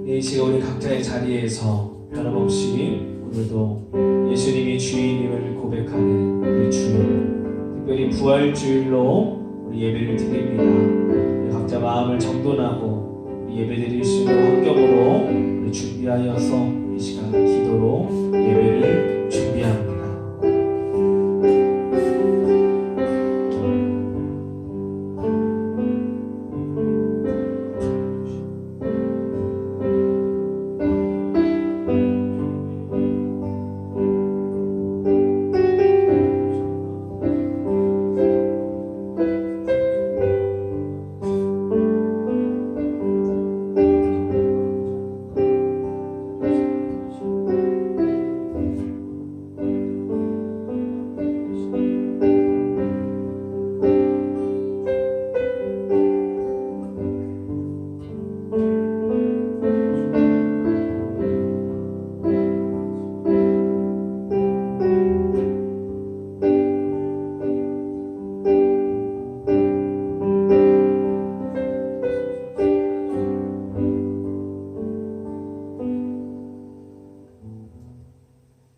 이 시간 우리 각자의 자리에서 변함없이 오늘도 예수님이 주인임을 고백하는 우리 주일, 특별히 부활주일로 우리 예배를 드립니다. 우리 각자 마음을 정돈하고 우리 예배 드릴 수 있는 환경으로 우리 준비하여서 이 시간 기도로 예배를 준비합니다.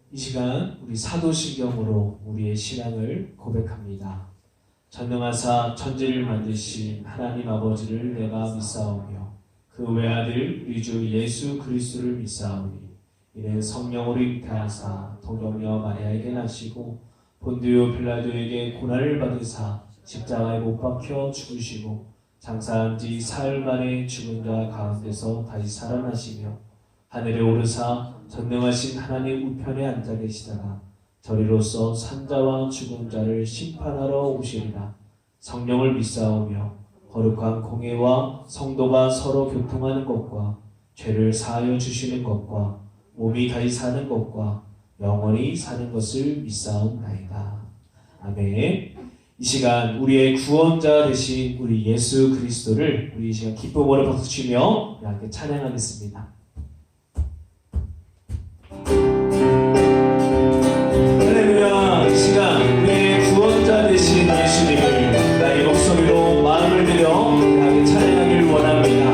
이 시간 우리 사도신경으로 우리의 신앙을 고백합니다. 전능하사 천지를 만드신 하나님 아버지를 내가 믿사오며 그 외아들 우리 주 예수 그리스도를 믿사오니 이는 성령으로 잉태하사 동정녀 마리아에게 나시고 본디오 빌라도에게 고난을 받으사 십자가에 못 박혀 죽으시고 장사한 지 사흘 만에 죽은 자 가운데서 다시 살아나시며 하늘에 오르사 전능하신 하나님 우편에 앉아 계시다가 저리로서 산자와 죽은 자를 심판하러 오시리라. 성령을 믿사오며 거룩한 공회와 성도가 서로 교통하는 것과 죄를 사하여 주시는 것과 몸이 다시 사는 것과 영원히 사는 것을 믿사옵나이다. 아멘. 이 시간 우리의 구원자 되신 우리 예수 그리스도를 우리 이 시간 기쁨으로 박수치며 함께 찬양하겠습니다. 할렐루야. 이 시간 우리의 구원자 되신 예수님을 나의 목소리로 마음을 들여 함께 찬양하길 원합니다.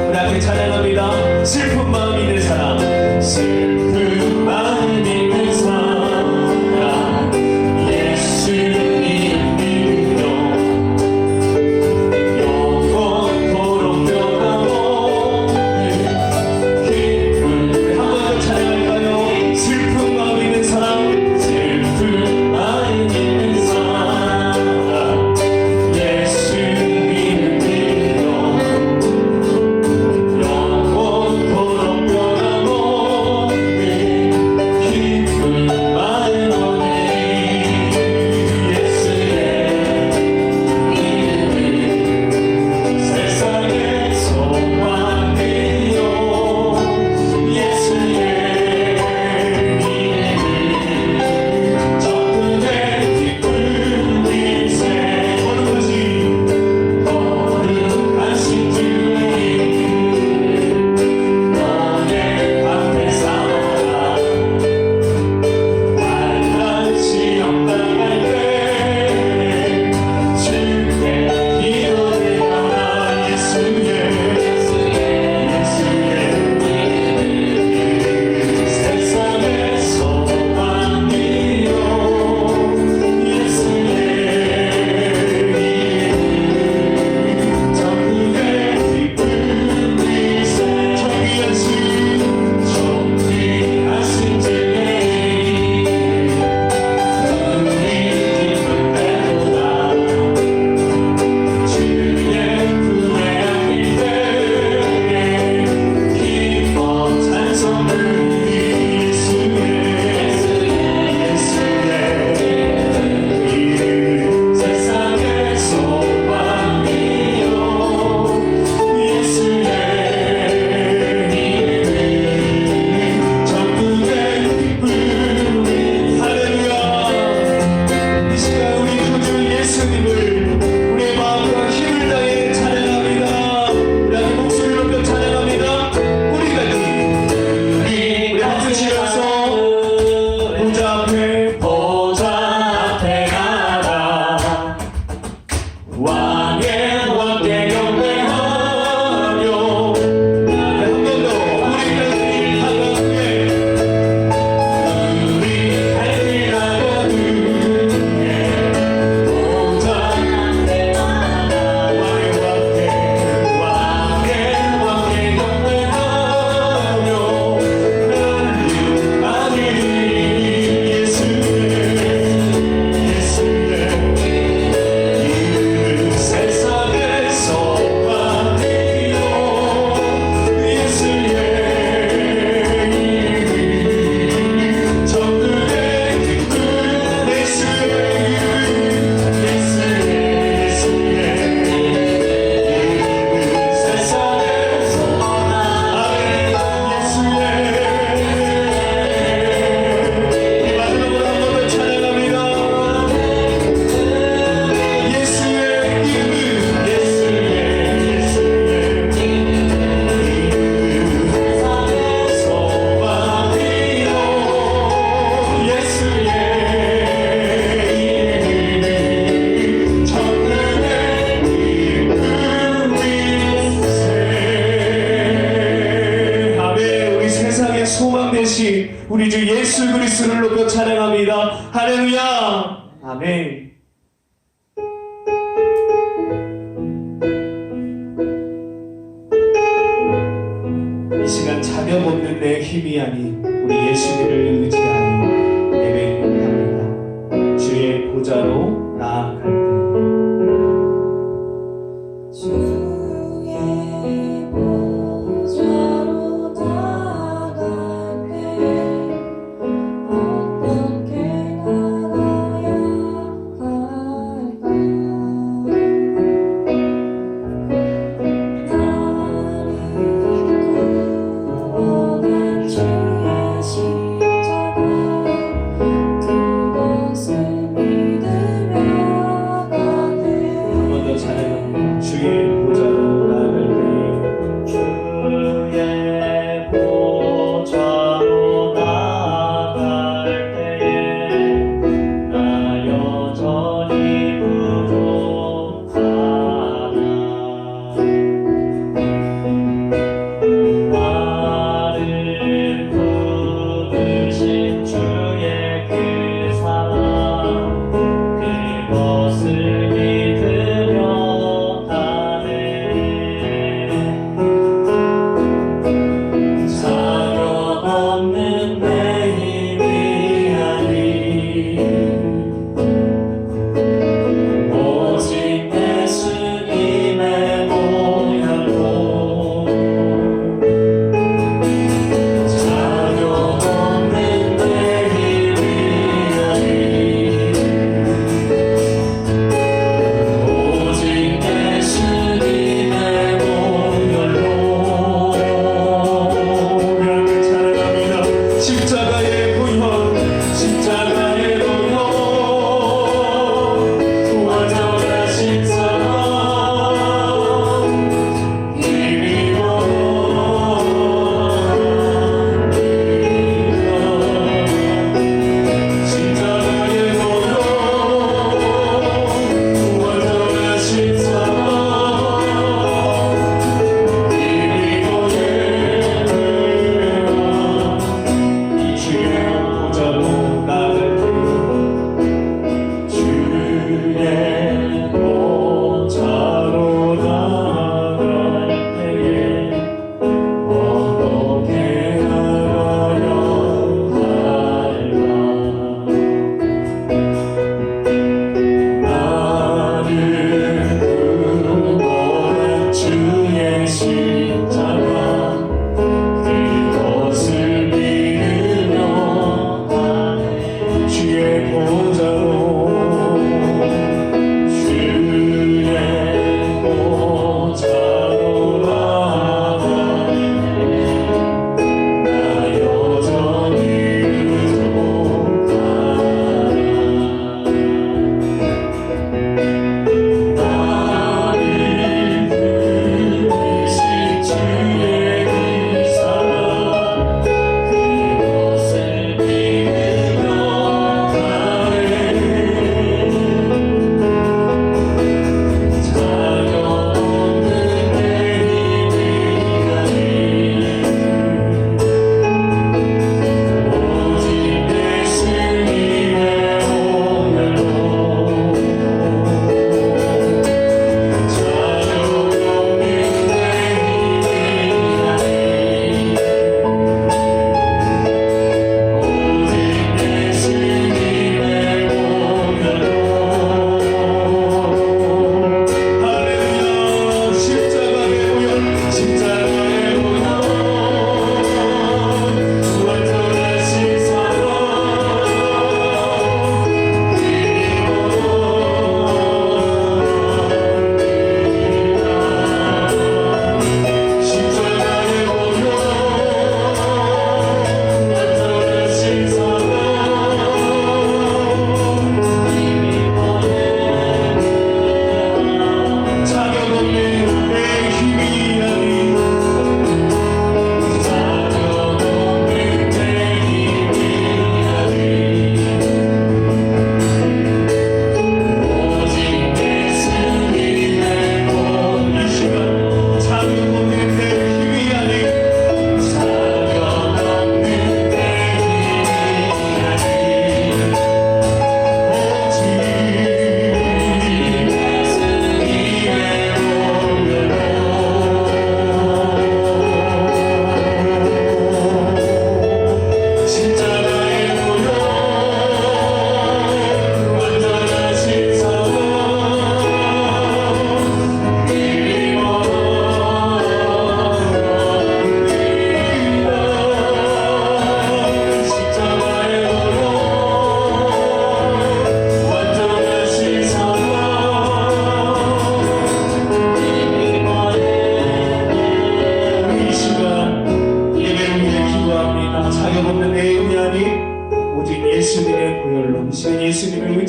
우리 함께 찬양합니다. 슬픈 마음 있는 사람, 슬픈 마음 있는 사람, 예수님 믿으며 소망 되신 우리 주 예수 그리스도를 높여 찬양합니다. 할렐루야. 아멘. 이 시간 자격 없는 내 힘이 아닌 우리 예수님을 의지하는 예배를 합니다. 주의 보좌로 나아갈 때 주의 보좌로 나아갈 때 어떻게 나가야 할까? 나를 구원한 주의 십자가 그것을 믿으며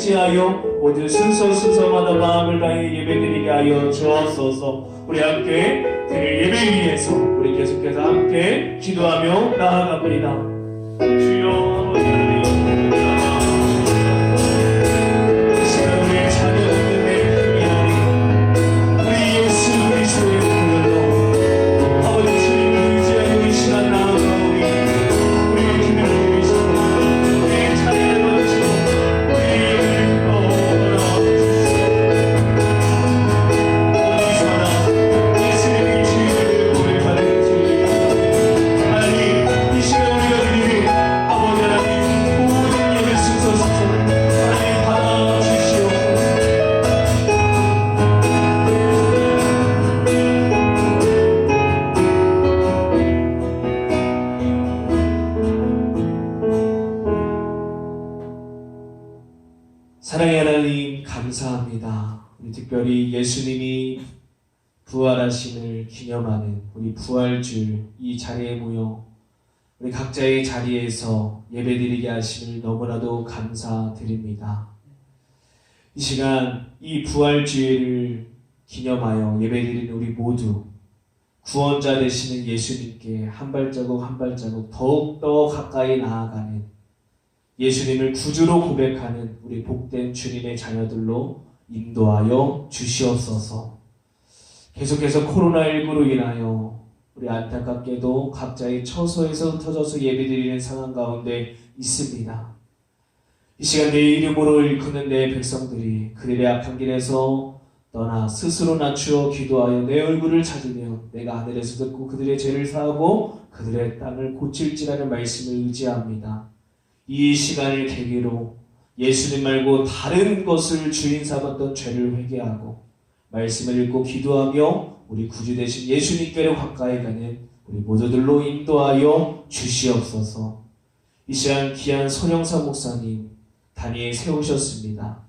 의지하여 모든 순서마다 마음을 다해 예배드리게 하여 주옵소서. 우리 함께 드릴 예배 위해서 우리 계속해서 함께 기도하며 나아갑니다. 주여 사랑의 하나님 감사합니다. 우리 특별히 예수님이 부활하심을 기념하는 우리 부활주일 이 자리에 모여 우리 각자의 자리에서 예배드리게 하심을 너무나도 감사드립니다. 이 시간 이 부활주일을 기념하여 예배드리는 우리 모두 구원자 되시는 예수님께 한 발자국 한 발자국 더욱더 가까이 나아가는 예수님을 구주로 고백하는 우리 복된 주님의 자녀들로 인도하여 주시옵소서. 계속해서 코로나19로 인하여 우리 안타깝게도 각자의 처소에서 흩어져서 예배드리는 상황 가운데 있습니다. 이 시간 내 이름으로 일컫는 내 백성들이 그들의 악한 길에서 떠나 스스로 낮추어 기도하여 내 얼굴을 찾으며 내가 하늘에서 듣고 그들의 죄를 사하고 그들의 땅을 고칠지라는 말씀을 의지합니다. 이 시간을 계기로 예수님 말고 다른 것을 주인 삼았던 죄를 회개하고 말씀을 읽고 기도하며 우리 구주 되신 예수님께로 가까이 가는 우리 모두들로 인도하여 주시옵소서. 이 시간 귀한 손영사 목사님 단위에 세우셨습니다.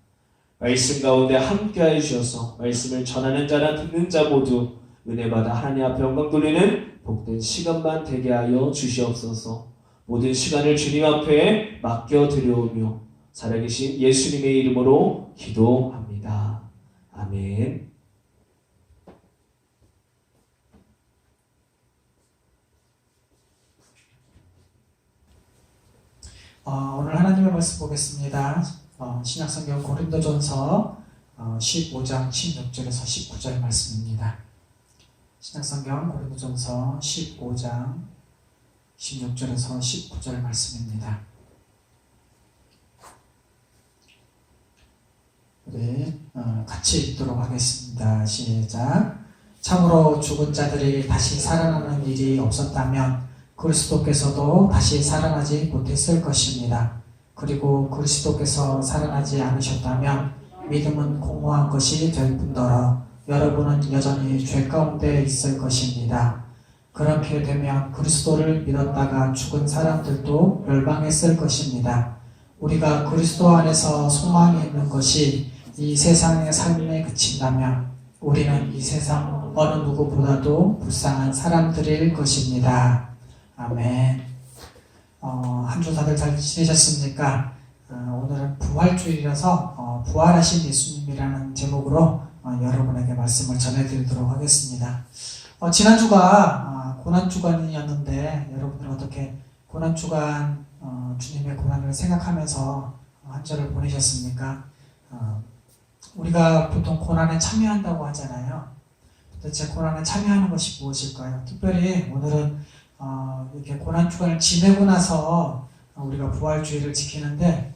말씀 가운데 함께하여 주셔서 말씀을 전하는 자나 듣는 자 모두 은혜받아 하나님 앞에 영광 돌리는 복된 시간만 되게 하여 주시옵소서. 모든 시간을 주님 앞에 맡겨드려오며 살아계신 예수님의 이름으로 기도합니다. 아멘. 오늘 하나님의 말씀 보겠습니다. 신약성경 고린도전서 15장 16절에서 19절 말씀입니다. 신약성경 고린도전서 15장 16절에서 19절 말씀입니다. 우리 같이 읽도록 하겠습니다. 시작. 참으로 죽은 자들이 다시 살아나는 일이 없었다면 그리스도께서도 다시 살아나지 못했을 것입니다. 그리고 그리스도께서 살아나지 않으셨다면 믿음은 공허한 것이 될 뿐더러 여러분은 여전히 죄 가운데 있을 것입니다. 그렇게 되면 그리스도를 믿었다가 죽은 사람들도 멸망했을 것입니다. 우리가 그리스도 안에서 소망이 있는 것이 이 세상의 삶에 그친다면 우리는 이 세상 어느 누구보다도 불쌍한 사람들일 것입니다. 아멘. 한 주 다들 잘 지내셨습니까? 오늘은 부활주일이라서 부활하신 예수님이라는 제목으로 여러분에게 말씀을 전해드리도록 하겠습니다. 지난주가 고난주간이었는데 여러분들은 어떻게 고난주간 주님의 고난을 생각하면서 한 주를 보내셨습니까? 우리가 보통 고난에 참여한다고 하잖아요. 도대체 고난에 참여하는 것이 무엇일까요? 특별히 오늘은 이렇게 고난주간을 지내고 나서 우리가 부활주의를 지키는데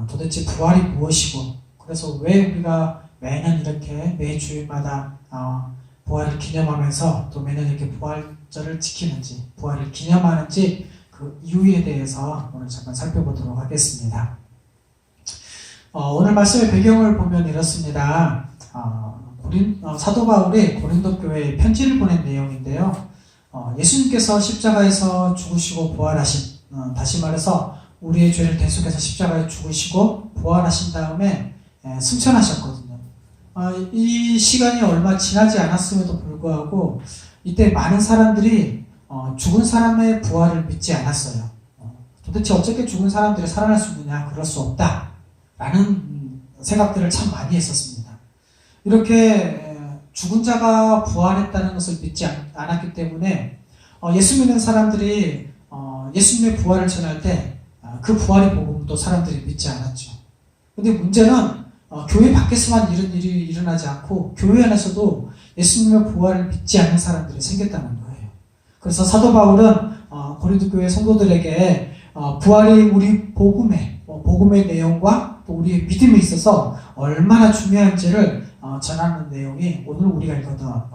도대체 부활이 무엇이고 그래서 왜 우리가 매년 이렇게 매 주일마다 부활을 기념하면서 또 매년 이렇게 부활절을 지키는지 부활을 기념하는지 그 이유에 대해서 오늘 잠깐 살펴보도록 하겠습니다. 오늘 말씀의 배경을 보면 이렇습니다. 사도 바울이 고린도 교회에 편지를 보낸 내용인데요. 예수님께서 십자가에서 죽으시고 부활하신, 다시 말해서 우리의 죄를 대속해서 십자가에 죽으시고 부활하신 다음에 승천하셨거든요. 이 시간이 얼마 지나지 않았음에도 불구하고 이때 많은 사람들이 죽은 사람의 부활을 믿지 않았어요. 도대체 어떻게 죽은 사람들이 살아날 수 있느냐? 그럴 수 없다. 라는 생각들을 참 많이 했었습니다. 이렇게 죽은 자가 부활했다는 것을 믿지 않았기 때문에 예수 믿는 사람들이 예수님의 부활을 전할 때 그 부활의 복음도 사람들이 믿지 않았죠. 근데 문제는 교회 밖에서만 이런 일이 일어나지 않고 교회 안에서도 예수님의 부활을 믿지 않는 사람들이 생겼다는 거예요. 그래서 사도 바울은 고린도 교회 성도들에게 부활이 우리 복음의 내용과 또 우리의 믿음에 있어서 얼마나 중요한지를 전하는 내용이 오늘 우리가 읽었던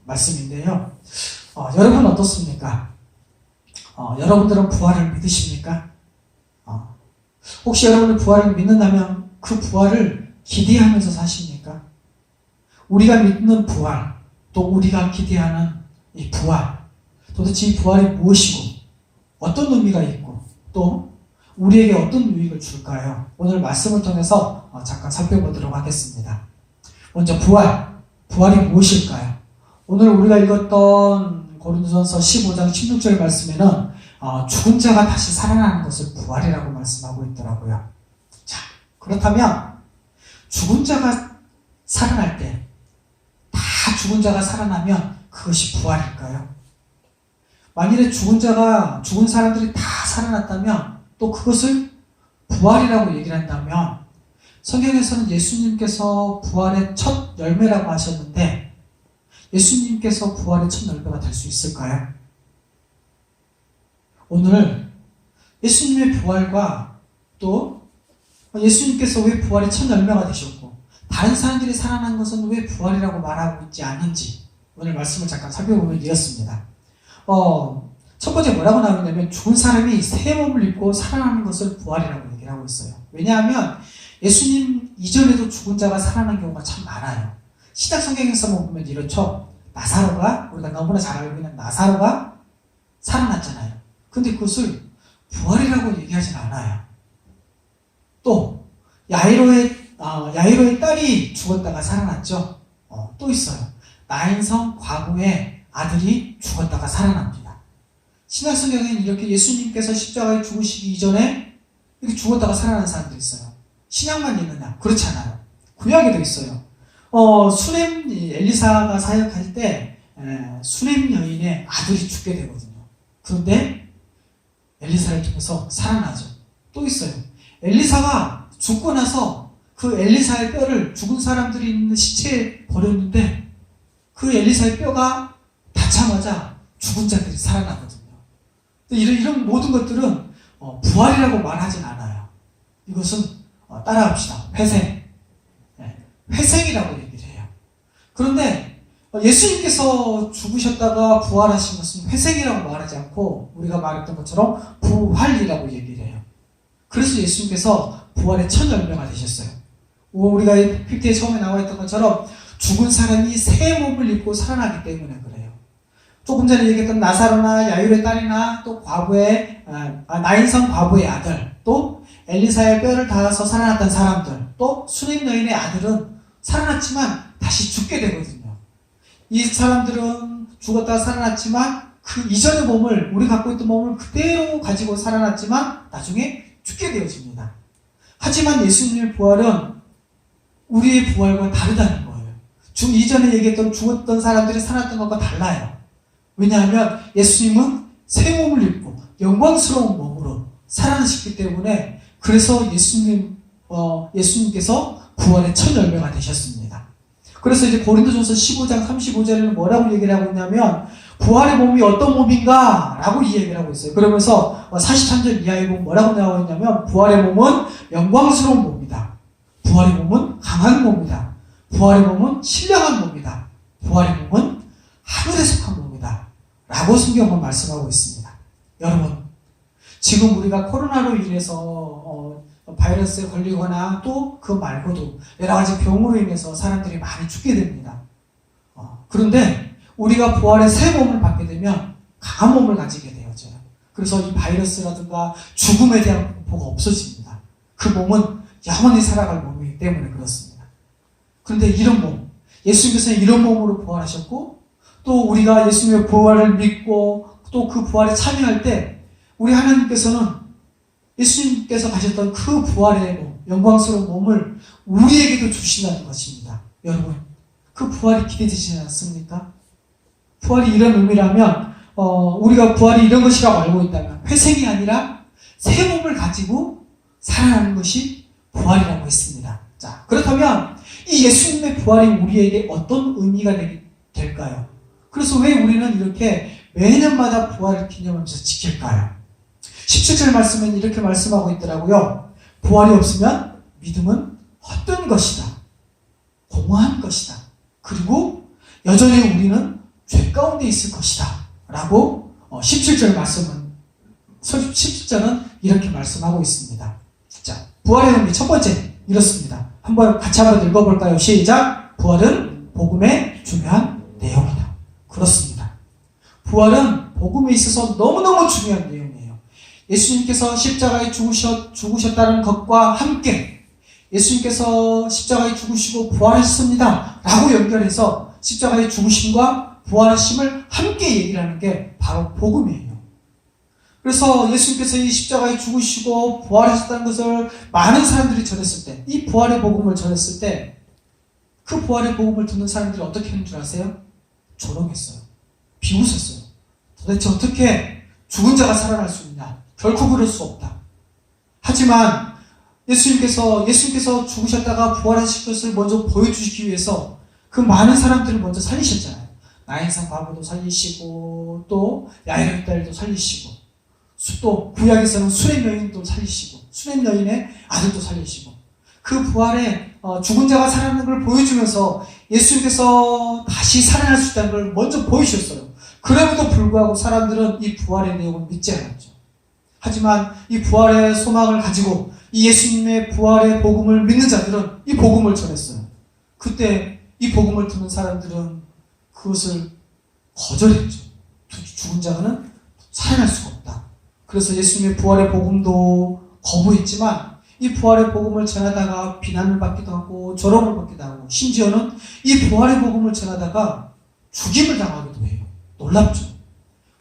말씀인데요. 여러분 어떻습니까? 여러분들은 부활을 믿으십니까? 혹시 여러분이 부활을 믿는다면 그 부활을 기대하면서 사십니까? 우리가 믿는 부활, 또 우리가 기대하는 이 부활, 도대체 이 부활이 무엇이고 어떤 의미가 있고 또 우리에게 어떤 유익을 줄까요? 오늘 말씀을 통해서 잠깐 살펴보도록 하겠습니다. 먼저 부활이 무엇일까요? 오늘 우리가 읽었던 고린도전서 15장 16절 말씀에는 죽은 자가 다시 살아나는 것을 부활이라고 말씀하고 있더라고요. 자, 그렇다면 죽은 자가 살아날 때 다 죽은 자가 살아나면 그것이 부활일까요? 만일에 죽은 사람들이 다 살아났다면 또 그것을 부활이라고 얘기를 한다면 성경에서는 예수님께서 부활의 첫 열매라고 하셨는데 예수님께서 부활의 첫 열매가 될 수 있을까요? 오늘 예수님의 부활과 또 예수님께서 왜 부활의 첫 열매가 되셨고 다른 사람들이 살아난 것은 왜 부활이라고 말하고 있지 않은지 오늘 말씀을 잠깐 살펴보면 이렇습니다. 첫 번째 뭐라고 나오냐면 죽은 사람이 새 몸을 입고 살아나는 것을 부활이라고 얘기를 하고 있어요. 왜냐하면 예수님 이전에도 죽은 자가 살아난 경우가 참 많아요. 신약 성경에서 보면 이렇죠. 나사로가 우리가 너무나 잘 알고 있는 나사로가 살아났잖아요. 근데 그것을 부활이라고 얘기하진 않아요. 또 야이로의 딸이 죽었다가 살아났죠. 또 있어요. 나인성 과부의 아들이 죽었다가 살아납니다. 신약 성경에는 이렇게 예수님께서 십자가에 죽으시기 이전에 이렇게 죽었다가 살아난 사람들이 있어요. 신약만 있느냐? 그렇지 않아요. 구약에도 있어요. 수넴 엘리사가 사역할 때 수넴 여인의 아들이 죽게 되거든요. 그런데 엘리사를 통해서 살아나죠. 또 있어요. 엘리사가 죽고 나서 그 엘리사의 뼈를 죽은 사람들이 있는 시체에 버렸는데 그 엘리사의 뼈가 닿자마자 죽은 자들이 살아나거든요. 이런 모든 것들은 부활이라고 말하진 않아요. 이것은 따라합시다. 회생이라고 얘기를 해요. 그런데 예수님께서 죽으셨다가 부활하신 것은 회생이라고 말하지 않고 우리가 말했던 것처럼 부활이라고 얘기를 해요. 그래서 예수님께서 부활의 첫 열매가 되셨어요. 우리가 PPT에 처음에 나와 있던 것처럼 죽은 사람이 새 몸을 입고 살아나기 때문에 그래요. 조금 전에 얘기했던 나사로나 야이로의 딸이나 또 나인성 과부의 아들, 또 엘리사의 뼈를 닿아서 살아났던 사람들, 또 수넴 여인의 아들은 살아났지만 다시 죽게 되거든요. 이 사람들은 죽었다가 살아났지만 그 이전의 몸을, 우리 갖고 있던 몸을 그대로 가지고 살아났지만 나중에 죽게 되어집니다. 하지만 예수님의 부활은 우리의 부활과 다르다는 거예요. 이전에 얘기했던 죽었던 사람들이 살았던 것과 달라요. 왜냐하면 예수님은 새 몸을 입고 영광스러운 몸으로 살아나셨기 때문에 그래서 예수님께서 부활의 첫 열매가 되셨습니다. 그래서 이제 고린도전서 15장 35절에는 뭐라고 얘기를 하고 있냐면 부활의 몸이 어떤 몸인가? 라고 이 얘기를 하고 있어요. 그러면서 43절 이하에 보면 뭐라고 나와 있냐면 부활의 몸은 영광스러운 몸이다. 부활의 몸은 강한 몸이다. 부활의 몸은 신령한 몸이다. 부활의 몸은 하늘에 속한 몸이다. 라고 성경은 말씀하고 있습니다. 여러분, 지금 우리가 코로나로 인해서 바이러스에 걸리거나 또 그 말고도 여러 가지 병으로 인해서 사람들이 많이 죽게 됩니다. 그런데 우리가 부활의 새 몸을 받게 되면 강한 몸을 가지게 되어져요. 그래서 이 바이러스라든가 죽음에 대한 공포가 없어집니다. 그 몸은 영원히 살아갈 몸이기 때문에 그렇습니다. 그런데 이런 몸, 예수님께서는 이런 몸으로 부활하셨고 또 우리가 예수님의 부활을 믿고 또 그 부활에 참여할 때 우리 하나님께서는 예수님께서 가셨던 그 부활의 몸, 영광스러운 몸을 우리에게도 주신다는 것입니다. 여러분, 그 부활이 기대되시지 않습니까? 부활이 이런 의미라면 우리가 부활이 이런 것이라고 알고 있다면 회생이 아니라 새 몸을 가지고 살아나는 것이 부활이라고 했습니다. 자, 그렇다면 이 예수님의 부활이 우리에게 어떤 의미가 될까요? 그래서 왜 우리는 이렇게 매년마다 부활을 기념하면서 지킬까요? 17절 말씀은 이렇게 말씀하고 있더라고요. 부활이 없으면 믿음은 헛된 것이다. 공허한 것이다. 그리고 여전히 우리는 죄 가운데 있을 것이다. 라고 17절 말씀은 17절은 이렇게 말씀하고 있습니다. 자, 부활의 의미 첫 번째 이렇습니다. 같이 한번 읽어볼까요? 시작! 부활은 복음의 중요한 내용이다. 그렇습니다. 부활은 복음에 있어서 너무너무 중요한 내용이에요. 예수님께서 십자가에 죽으셨다는 것과 함께 예수님께서 십자가에 죽으시고 부활하셨습니다. 라고 연결해서 십자가의 죽으심과 부활하심을 함께 얘기를 하는 게 바로 복음이에요. 그래서 예수님께서 이 십자가에 죽으시고 부활하셨다는 것을 많은 사람들이 전했을 때, 이 부활의 복음을 전했을 때, 그 부활의 복음을 듣는 사람들이 어떻게 하는 줄 아세요? 조롱했어요. 비웃었어요. 도대체 어떻게 죽은 자가 살아날 수 있냐? 결코 그럴 수 없다. 하지만 예수님께서 죽으셨다가 부활하신 것을 먼저 보여주시기 위해서 그 많은 사람들을 먼저 살리셨잖아요. 나인산 과부도 살리시고 또 야이로의 딸도 살리시고 또 구약에서는 수렘 여인도 살리시고 수렘 여인의 아들도 살리시고 그 부활에 죽은 자가 살아나는 걸 보여주면서 예수님께서 다시 살아날 수 있다는 걸 먼저 보여주셨어요. 그럼에도 불구하고 사람들은 이 부활의 내용을 믿지 않았죠. 하지만 이 부활의 소망을 가지고 이 예수님의 부활의 복음을 믿는 자들은 이 복음을 전했어요. 그때 이 복음을 듣는 사람들은 그것을 거절했죠. 죽은 자는 살아날 수가 없다. 그래서 예수님의 부활의 복음도 거부했지만 이 부활의 복음을 전하다가 비난을 받기도 하고 조롱을 받기도 하고 심지어는 이 부활의 복음을 전하다가 죽임을 당하기도 해요. 놀랍죠.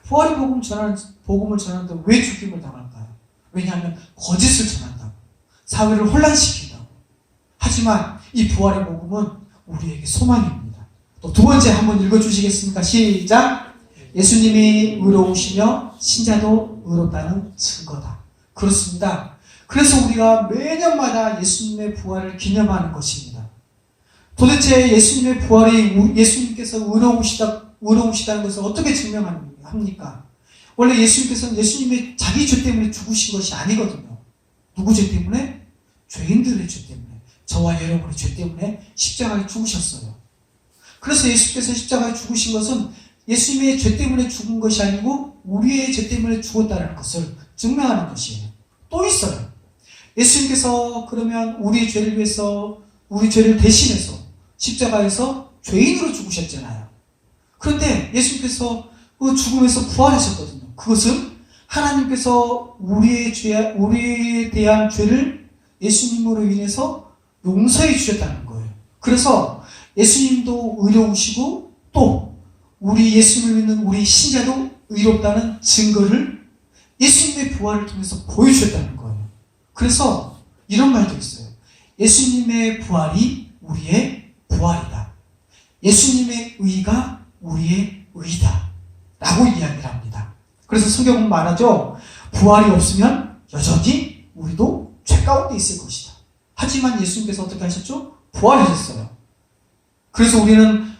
부활의 복음을 전하는데 왜 죽임을 당할까요? 왜냐하면 거짓을 전한다고. 사회를 혼란시킨다고. 하지만 이 부활의 복음은 우리에게 소망입니다. 또 두 번째 한번 읽어주시겠습니까? 시작! 예수님이 의로우시며 신자도 의롭다는 증거다. 그렇습니다. 그래서 우리가 매년마다 예수님의 부활을 기념하는 것입니다. 도대체 예수님의 부활이 예수님께서 의로우시다는 것을 어떻게 증명합니까? 원래 예수님께서는 예수님의 자기 죄 때문에 죽으신 것이 아니거든요. 누구 죄 때문에? 죄인들의 죄 때문에, 저와 여러분의 죄 때문에 십자가에 죽으셨어요. 그래서 예수님께서 십자가에 죽으신 것은 예수님의 죄 때문에 죽은 것이 아니고 우리의 죄 때문에 죽었다는 것을 증명하는 것이에요. 또 있어요. 예수님께서 그러면 우리의 죄를 위해서 우리 죄를 대신해서 십자가에서 죄인으로 죽으셨잖아요. 그런데 예수님께서 그 죽음에서 부활하셨거든요. 그것은 하나님께서 우리에 대한 죄를 예수님으로 인해서 용서해 주셨다는 거예요. 그래서 예수님도 의로우시고 또 우리 예수님을 믿는 우리 신자도 의롭다는 증거를 예수님의 부활을 통해서 보여주셨다는 거예요. 그래서 이런 말도 있어요. 예수님의 부활이 우리의 부활이다. 예수님의 의가 우리의 의다. 라고 이야기를 합니다. 그래서 성경은 말하죠. 부활이 없으면 여전히 우리도 죄 가운데 있을 것이다. 하지만 예수님께서 어떻게 하셨죠? 부활하셨어요. 그래서 우리는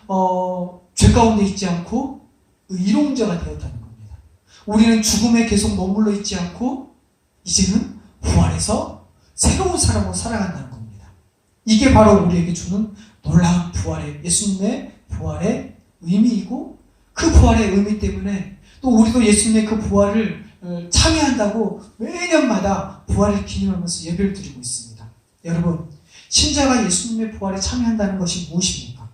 죄 가운데 있지 않고 의로운 자가 되었다는 겁니다. 우리는 죽음에 계속 머물러 있지 않고 이제는 부활해서 새로운 사람으로 살아간다는 겁니다. 이게 바로 우리에게 주는 놀라운 예수님의 부활의 의미이고 그 부활의 의미 때문에 또 우리도 예수님의 그 부활을 참여한다고 매년마다 부활을 기념하면서 예배를 드리고 있습니다. 여러분, 신자가 예수님의 부활에 참여한다는 것이 무엇입니까?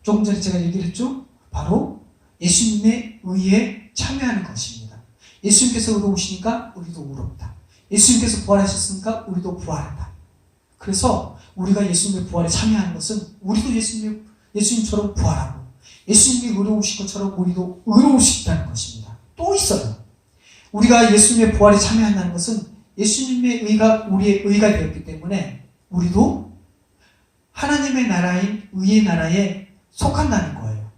조금 전에 제가 얘기를 했죠? 바로 예수님의 의에 참여하는 것입니다. 예수님께서 의로우시니까 우리도 의롭다. 예수님께서 부활하셨으니까 우리도 부활한다. 그래서 우리가 예수님의 부활에 참여하는 것은 우리도 예수님처럼 부활하고 예수님이 의로우신 것처럼 우리도 의로울 수 있다는 것입니다. 또 있어요. 우리가 예수님의 부활에 참여한다는 것은 예수님의 의가 우리의 의가 되었기 때문에 우리도 하나님의 나라인 의의 나라에 속한다는 거예요.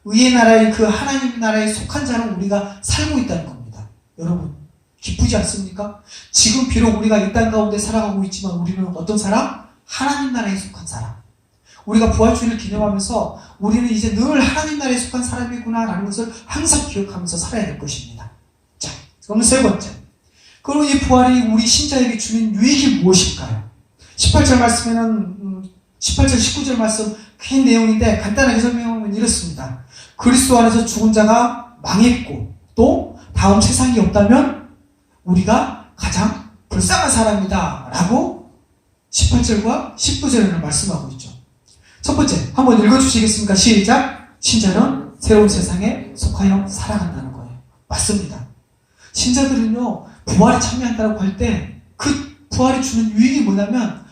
의의 나라의 그 하나님 나라에 속한 자로 우리가 살고 있다는 겁니다. 여러분 기쁘지 않습니까? 지금 비록 우리가 이 땅 가운데 살아가고 있지만 우리는 어떤 사람? 하나님 나라에 속한 사람. 우리가 부활주의를 기념하면서 우리는 이제 늘 하나님 나라에 속한 사람이구나 라는 것을 항상 기억하면서 살아야 될 것입니다. 자, 그럼 세 번째. 그럼 이 부활이 우리 신자에게 주는 유익이 무엇일까요? 18절 말씀에는 18절 19절 말씀 긴 내용인데 간단하게 설명하면 이렇습니다. 그리스도 안에서 죽은 자가 망했고 또 다음 세상이 없다면 우리가 가장 불쌍한 사람이다 라고 18절과 19절에는 말씀하고 있죠. 첫 번째, 한번 읽어주시겠습니까? 시작! 신자는 새로운 세상에 속하여 살아간다는 거예요. 맞습니다. 신자들은요, 부활에 참여한다고 할 때 그 부활이 주는 유익이 뭐냐면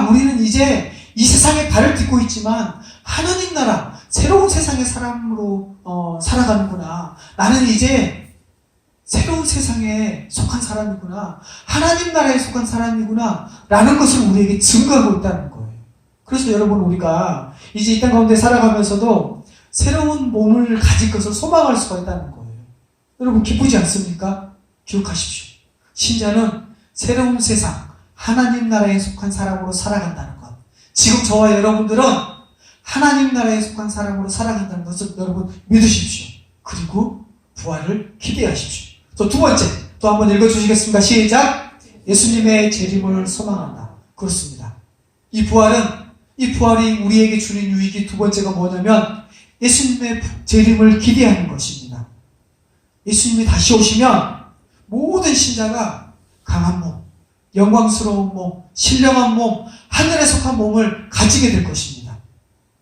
우리는 이제 이 세상에 발을 딛고 있지만 하나님 나라, 새로운 세상의 사람으로 살아가는구나. 나는 이제 새로운 세상에 속한 사람이구나. 하나님 나라에 속한 사람이구나. 라는 것을 우리에게 증거하고 있다는 거예요. 그래서 여러분 우리가 이제 이 땅 가운데 살아가면서도 새로운 몸을 가질 것을 소망할 수가 있다는 거예요. 여러분 기쁘지 않습니까? 기억하십시오. 신자는 새로운 세상, 하나님 나라에 속한 사람으로 살아간다는 것. 지금 저와 여러분들은 하나님 나라에 속한 사람으로 살아간다는 것을 여러분 믿으십시오. 그리고 부활을 기대하십시오. 또 두 번째, 또 한번 읽어주시겠습니까? 시작! 예수님의 재림을 소망한다. 그렇습니다. 이 부활이 우리에게 주는 유익이 두 번째가 뭐냐면 예수님의 재림을 기대하는 것입니다. 예수님이 다시 오시면 모든 신자가 강한 몸, 영광스러운 몸, 신령한 몸, 하늘에 속한 몸을 가지게 될 것입니다.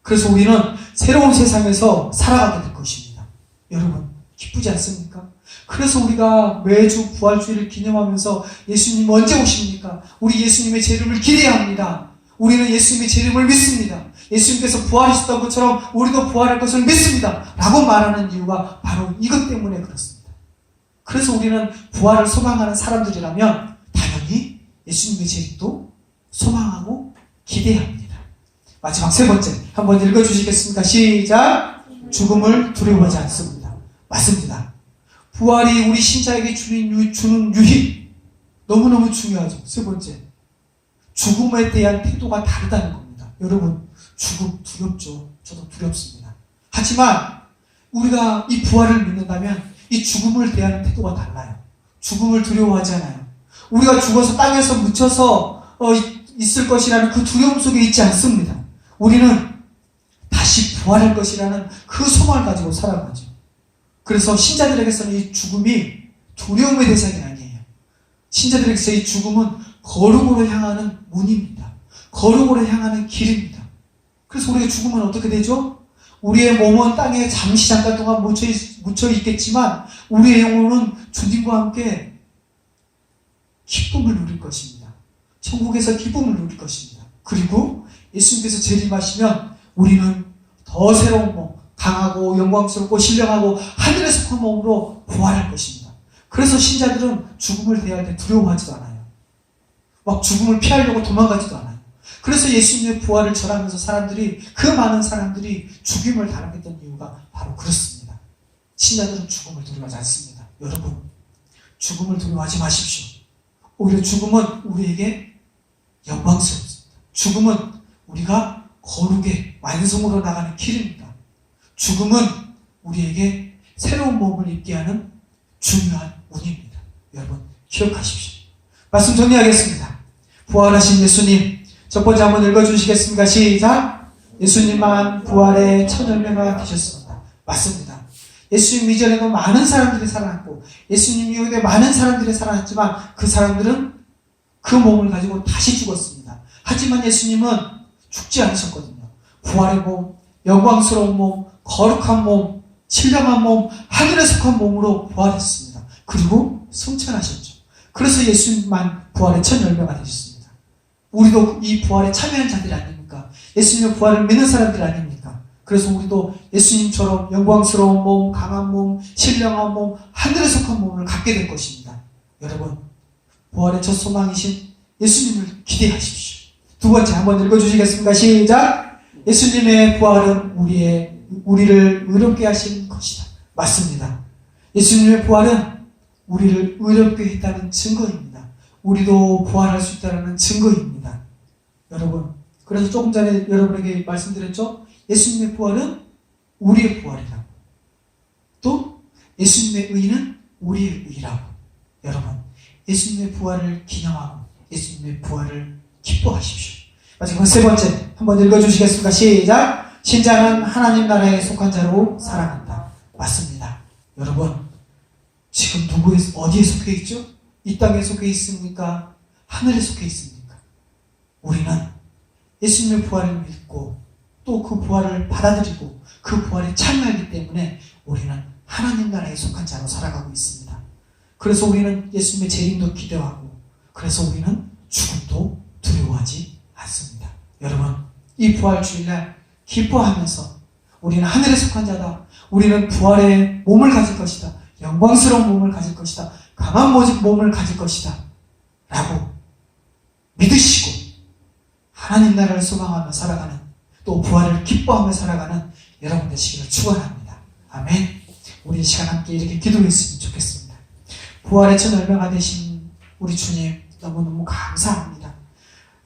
그래서 우리는 새로운 세상에서 살아가게 될 것입니다. 여러분 기쁘지 않습니까? 그래서 우리가 매주 부활주의를 기념하면서 예수님 언제 오십니까? 우리 예수님의 재림을 기대합니다. 우리는 예수님의 재림을 믿습니다. 예수님께서 부활하셨던 것처럼 우리도 부활할 것을 믿습니다. 라고 말하는 이유가 바로 이것 때문에 그렇습니다. 그래서 우리는 부활을 소망하는 사람들이라면 당연히 예수님의 재림도 소망하고 기대합니다. 마지막 세 번째, 한번 읽어주시겠습니까? 시작! 죽음을 두려워하지 않습니다. 맞습니다. 부활이 우리 신자에게 주는 유익 너무너무 중요하죠. 세 번째, 죽음에 대한 태도가 다르다는 겁니다. 여러분 죽음 두렵죠. 저도 두렵습니다. 하지만 우리가 이 부활을 믿는다면 이 죽음을 대하는 태도가 달라요. 죽음을 두려워하지 않아요. 우리가 죽어서 땅에서 묻혀서 있을 것이라는 그 두려움 속에 있지 않습니다. 우리는 다시 부활할 것이라는 그 소망을 가지고 살아가죠. 그래서 신자들에게서는 이 죽음이 두려움의 대상이 아니에요. 신자들에게서 이 죽음은 거룩으로 향하는 문입니다. 거룩으로 향하는 길입니다. 그래서 우리가 죽으면 어떻게 되죠? 우리의 몸은 땅에 잠깐 동안 묻혀 있겠지만 우리의 영혼은 주님과 함께 기쁨을 누릴 것입니다. 천국에서 기쁨을 누릴 것입니다. 그리고 예수님께서 재림하시면 우리는 더 새로운 몸, 강하고 영광스럽고 신령하고 하늘에 속한 몸으로 부활할 것입니다. 그래서 신자들은 죽음을 대할 때 두려워하지도 않아요. 막 죽음을 피하려고 도망가지도 않아요. 그래서 예수님의 부활을 전하면서 그 많은 사람들이 죽임을 당했던 이유가 바로 그렇습니다. 신자들은 죽음을 두려워하지 않습니다. 여러분, 죽음을 두려워하지 마십시오. 오히려 죽음은 우리에게 영광스럽습니다. 죽음은 우리가 거룩의 완성으로 나가는 길입니다. 죽음은 우리에게 새로운 몸을 입게 하는 중요한 운입니다. 여러분 기억하십시오. 말씀 정리하겠습니다. 부활하신 예수님, 첫 번째 한번 읽어주시겠습니까? 시작! 예수님만 부활의 첫 열매가 되셨습니다. 맞습니다. 예수님 이전에도 많은 사람들이 살아났고 예수님 이후에 많은 사람들이 살아났지만 그 사람들은 그 몸을 가지고 다시 죽었습니다. 하지만 예수님은 죽지 않으셨거든요. 부활의 몸, 영광스러운 몸, 거룩한 몸, 신령한 몸, 하늘에 속한 몸으로 부활했습니다. 그리고 승천하셨죠. 그래서 예수님만 부활의 첫 열매가 되셨습니다. 우리도 이 부활에 참여한 자들이 아닙니까? 예수님의 부활을 믿는 사람들 아닙니까? 그래서 우리도 예수님처럼 영광스러운 몸, 강한 몸, 신령한 몸, 하늘에 속한 몸을 갖게 될 것입니다. 여러분, 부활의 첫 소망이신 예수님을 기대하십시오. 두 번째 한번 읽어주시겠습니까? 시작! 예수님의 부활은 우리를 의롭게 하신 것이다. 맞습니다. 예수님의 부활은 우리를 의롭게 했다는 증거입니다. 우리도 부활할 수 있다는 증거입니다. 여러분, 그래서 조금 전에 여러분에게 말씀드렸죠? 예수님의 부활은 우리의 부활이라고. 또 예수님의 의는 우리의 의라고. 여러분, 예수님의 부활을 기념하고 예수님의 부활을 기뻐하십시오. 마지막 세 번째 한번 읽어주시겠습니까? 시작! 신자는 하나님 나라에 속한 자로 살아간다. 맞습니다. 여러분, 지금 어디에 속해 있죠? 이 땅에 속해 있습니까? 하늘에 속해 있습니까? 우리는 예수님의 부활을 믿고 또 그 부활을 받아들이고 그 부활에 참여하기 때문에 우리는 하나님 나라에 속한 자로 살아가고 있습니다. 그래서 우리는 예수님의 재림도 기대하고 그래서 우리는 죽음도 두려워하지 않습니다. 여러분, 이 부활 주일날 기뻐하면서 우리는 하늘에 속한 자다. 우리는 부활의 몸을 가질 것이다. 영광스러운 몸을 가질 것이다. 강한 몸을 가질 것이다. 라고 믿으시고 하나님 나라를 소망하며 살아가는 또 부활을 기뻐하며 살아가는 여러분 되시기를 축원합니다. 아멘. 우리 이 시간 함께 이렇게 기도했으면 좋겠습니다. 부활의 첫 열매가 되신 우리 주님 너무너무 감사합니다.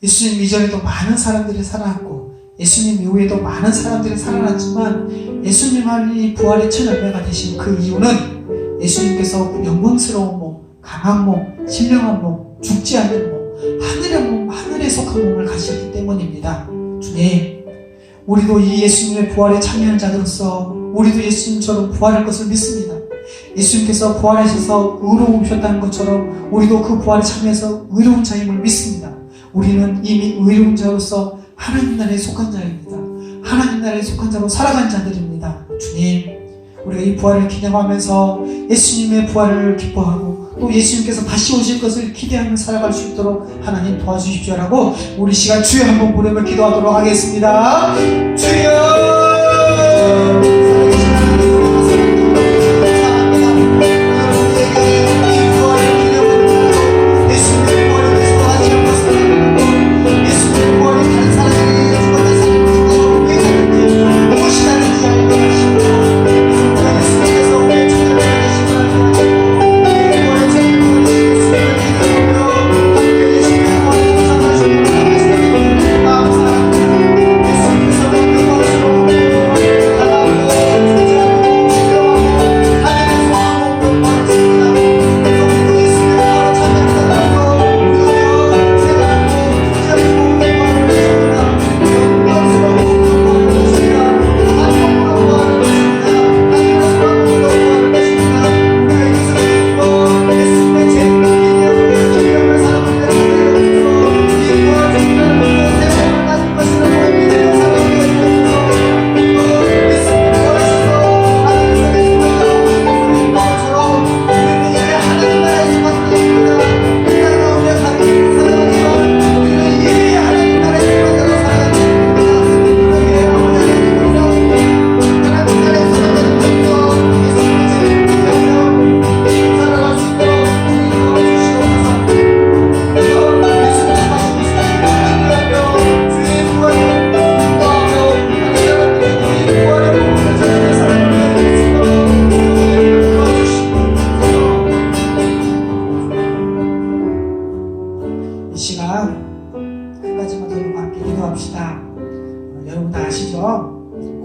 예수님 이전에도 많은 사람들이 살아났고 예수님 이후에도 많은 사람들이 살아났지만 예수님만이 부활의 첫 열매가 되신 그 이유는 예수님께서 영광스러운 몸, 강한 몸, 신령한 몸, 죽지 않는 몸, 하늘에 속한 몸을 가지셨기 때문입니다. 주님, 우리도 이 예수님의 부활에 참여한 자로서 우리도 예수님처럼 부활할 것을 믿습니다. 예수님께서 부활하셔서 의로우셨다는 것처럼 우리도 그 부활에 참여해서 의로운 자임을 믿습니다. 우리는 이미 의로운 자로서 하나님 나라에 속한 자입니다. 하나님 나라에 속한 자로 살아간 자들입니다. 주님, 우리가 이 부활을 기념하면서 예수님의 부활을 기뻐하고 또 예수님께서 다시 오실 것을 기대하며 살아갈 수 있도록 하나님 도와주십시오라고 우리 시간 주여 한번 부르며 기도하도록 하겠습니다. 주여!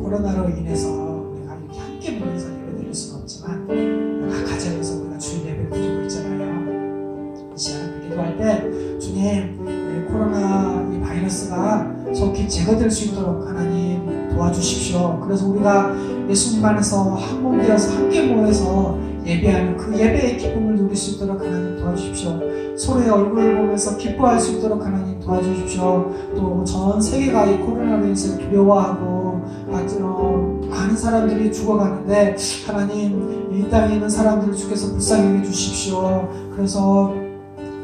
코로나로 인해서 우리가 이렇게 함께 모여서 예배드릴 수는 없지만 각 가정에서 우리가 주일 예배를 드리고 있잖아요. 이 시간 기도할 때 주님, 코로나 이 바이러스가 속히 제거될 수 있도록 하나님 도와주십시오. 그래서 우리가 예수님 안에서 한 몸 되어서 함께 모여서 예배하는 그 예배의 기쁨을 누릴 수 있도록 하나님 도와주십시오. 서로의 얼굴을 보면서 기뻐할 수 있도록 하나님 도와주십시오. 또 전 세계가 이 코로나로 인해서 두려워하고 많은 사람들이 죽어가는데 하나님, 이 땅에 있는 사람들을 주께서 불쌍히 해주십시오. 그래서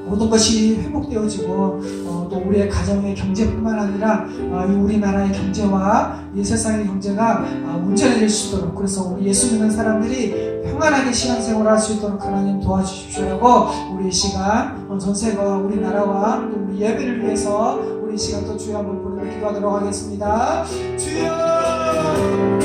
모든 것이 회복되어지고 또 우리의 가정의 경제뿐만 아니라 이 우리나라의 경제와 이 세상의 경제가 온전해질 수 있도록, 그래서 우리 예수 믿는 사람들이 평안하게 신앙생활을 할 수 있도록 하나님 도와주십시오라고 우리 이 시간 전 세계와 우리나라와 또 우리 예배를 위해서 우리 이 시간 또 주여 한번 부르며 기도하도록 하겠습니다. 주여!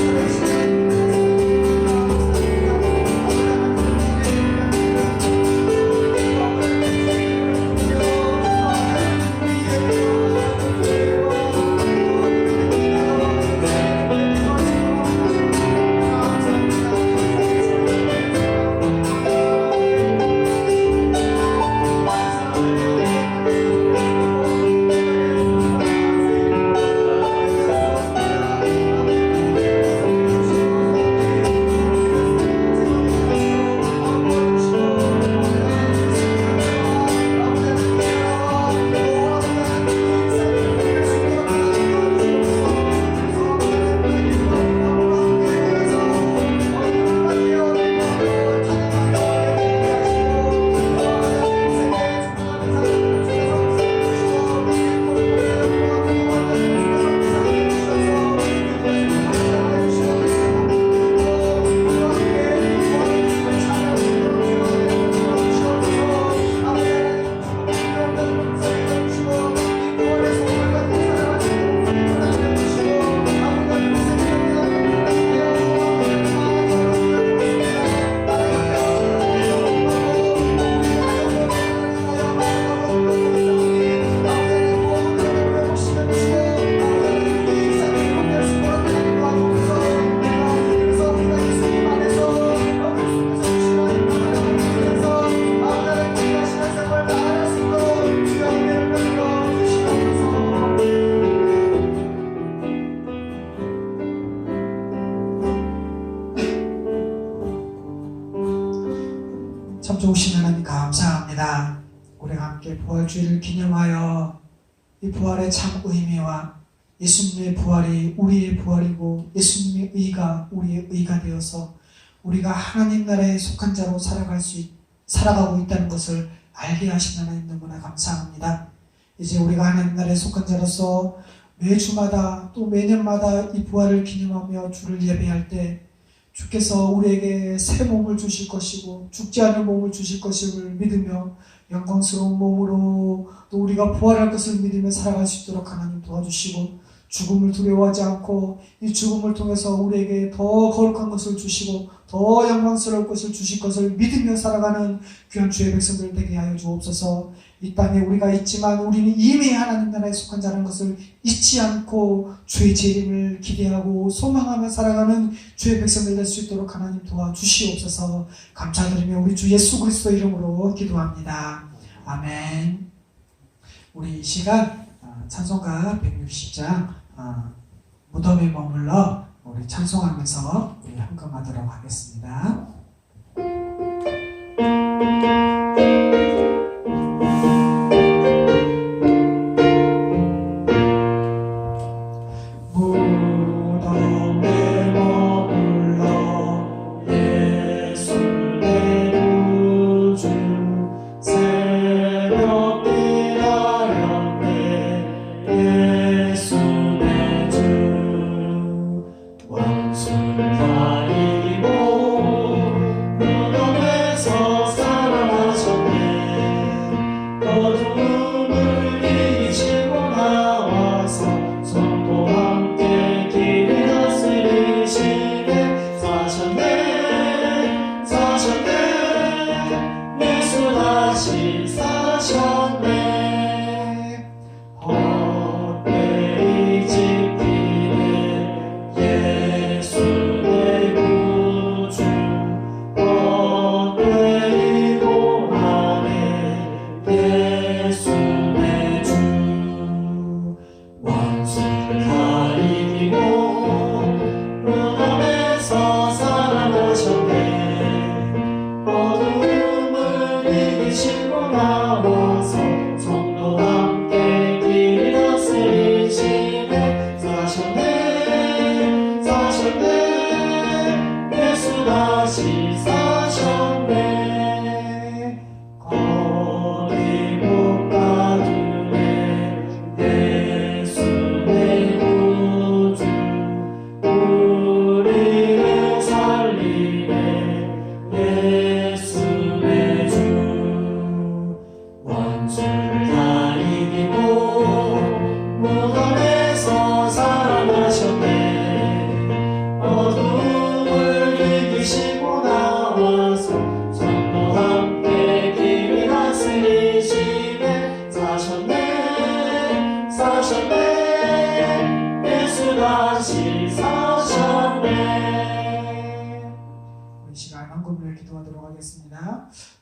참 좋으신 하나님 감사합니다. 우리가 함께 부활주의를 기념하여 이 부활의 참 의미와 예수님의 부활이 우리의 부활이고 예수님의 의가 우리의 의가 되어서 우리가 하나님 나라에 속한 자로 살아가고 있다는 것을 알게 하신 하나님 너무나 감사합니다. 이제 우리가 하나님 나라에 속한 자로서 매주마다 또 매년마다 이 부활을 기념하며 주를 예배할 때 주께서 우리에게 새 몸을 주실 것이고 죽지 않을 몸을 주실 것임을 믿으며 영광스러운 몸으로 또 우리가 부활할 것을 믿으며 살아갈 수 있도록 하나님 도와주시고 죽음을 두려워하지 않고 이 죽음을 통해서 우리에게 더 거룩한 것을 주시고 더 영광스러울 것을 주실 것을 믿으며 살아가는 귀한 주의 백성들 되게 하여 주옵소서. 이 땅에 우리가 있지만 우리는 이미 하나님 나라에 속한 자라는 것을 잊지 않고 주의 재림을 기대하고 소망하며 살아가는 주의 백성들 될 수 있도록 하나님 도와주시옵소서. 감사드리며 우리 주 예수 그리스도 이름으로 기도합니다. 아멘. 우리 이 시간 찬송가 160장 무덤에 머물러 우리 찬송하면서 우리 헌금하도록 하겠습니다.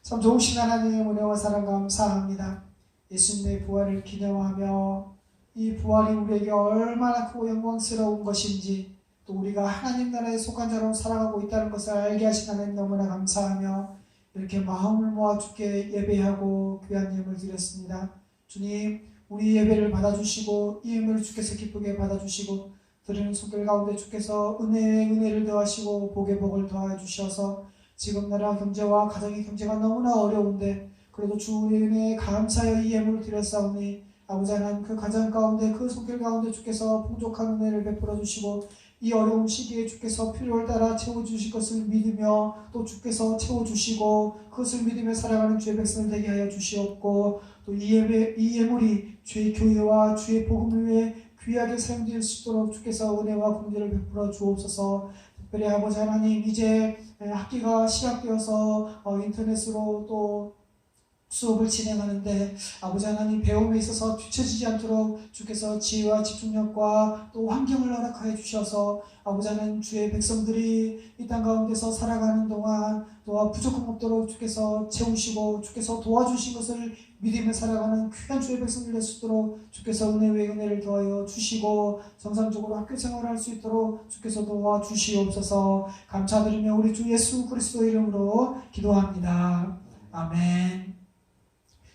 참 좋으신 하나님의 은혜와 사랑 감사합니다. 예수님의 부활을 기념하며 이 부활이 우리에게 얼마나 크고 영광스러운 것인지 또 우리가 하나님 나라에 속한 자로 살아가고 있다는 것을 알게 하신 하나님 너무나 감사하며 이렇게 마음을 모아 주께 예배하고 귀한 예물을 드렸습니다. 주님, 우리 예배를 받아주시고 이 예물을 주께서 기쁘게 받아주시고 드리는 손길 가운데 주께서 은혜에 은혜를 더하시고 복에 복을 더하여 주셔서 지금 나라 경제와 가정의 경제가 너무나 어려운데 그래도 주 우리의 은혜에 감사하여 이 예물을 드렸사오니 아버지 하나님 그 가정 가운데 그 손길 가운데 주께서 풍족한 은혜를 베풀어 주시고 이 어려운 시기에 주께서 필요를 따라 채워주실 것을 믿으며 또 주께서 채워주시고 그것을 믿으며 살아가는 주의 백성을 되게 하여 주시옵고 또 이 예물이 주의 교회와 주의 복음을 위해 귀하게 사용될 수 있도록 주께서 은혜와 긍휼을 베풀어 주옵소서. 특별히 아버지 하나님 이제 학기가 시작되어서 인터넷으로 또 수업을 진행하는데 아버지 하나님 배움에 있어서 뒤처지지 않도록 주께서 지혜와 집중력과 또 환경을 허락하여 주셔서 아버지 하나님 주의 백성들이 이 땅 가운데서 살아가는 동안 또 부족함 없도록 주께서 채우시고 주께서 도와주신 것을 믿으며 살아가는 귀한 주의 백성들 될 수 있도록 주께서 은혜 외 은혜를 더하여 주시고 정상적으로 학교 생활을 할 수 있도록 주께서 도와주시옵소서. 감사드리며 우리 주 예수 그리스도 이름으로 기도합니다. 아멘.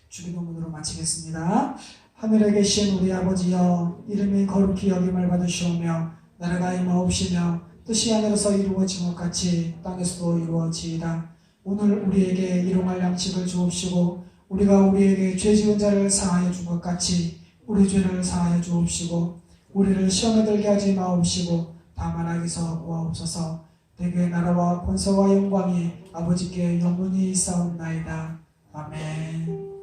주기도문으로 마치겠습니다. 하늘에 계신 우리 아버지여, 이름이 거룩히 여김을 받으시오며 나라가 임하옵시며 뜻이 하늘에서 이루어진 것 같이 땅에서도 이루어지이다. 오늘 우리에게 일용할 양식을 주옵시고 우리가 우리에게 죄 지은 자를 사하여 준 것 같이 우리 죄를 사하여 주옵시고 우리를 시험에 들게 하지 마옵시고 다만 악에서 구하옵소서. 내게 나라와 권세와 영광이 아버지께 영원히 있사옵나이다. 아멘.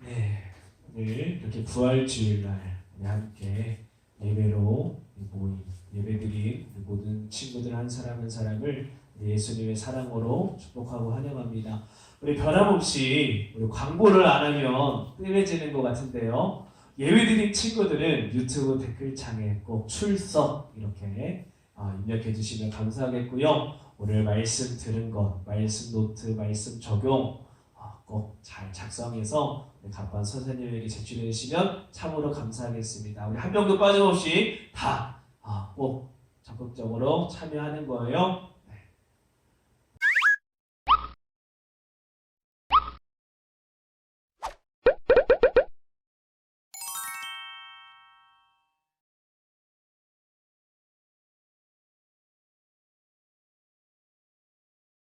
네, 오늘 이렇게 부활주일날 우리 함께 예배로 모인 예배드린 모든 친구들 한 사람 한 사람을 예수님의 사랑으로 축복하고 환영합니다. 우리 변함없이 우리 광고를 안 하면 뜸해지는 것 같은데요. 예배드린 친구들은 유튜브 댓글창에 꼭 출석 이렇게 입력해 주시면 감사하겠고요. 오늘 말씀 들은 것, 말씀 노트, 말씀 적용 꼭 잘 작성해서 갑반 선생님에게 제출해 주시면 참으로 감사하겠습니다. 우리 한 명도 빠짐없이 다 꼭 적극적으로 참여하는 거예요.